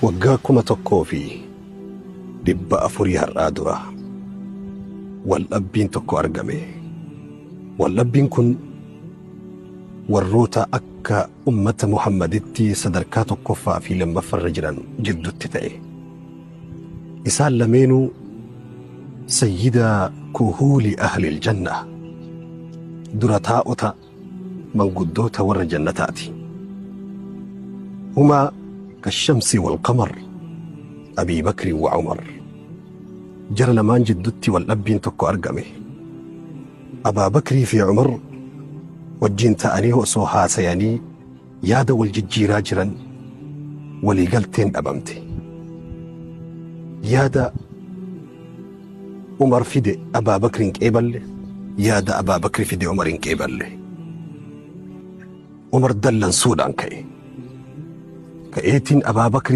waggaa tokkoo fi 400 har'aa dura waldhabbiin tokko argame. Waldhabbiin kun warroota akka ummata Muhammaditti sadarkaa tokkoffaa fi lammaffarra jiran jidduutti ta'e. Isaan lameenuu sayyida kuhuuli ahlil janna, dura taa'ota manguddoota warra jannataati. هما كالشمس والقمر أبي بكر وعمر. جرى لمان جدتي والأبين تكو أرقمه أبا بكر في عمر وجين تأنيه وصوها سياني ياد والججي راجرا ولي قلتين أبمتي ياد عمر فدي أبا بكر كيبل ياد أبا بكر فدي عمر كيبل. عمر دلن سودان كي كأيتين أبا بكر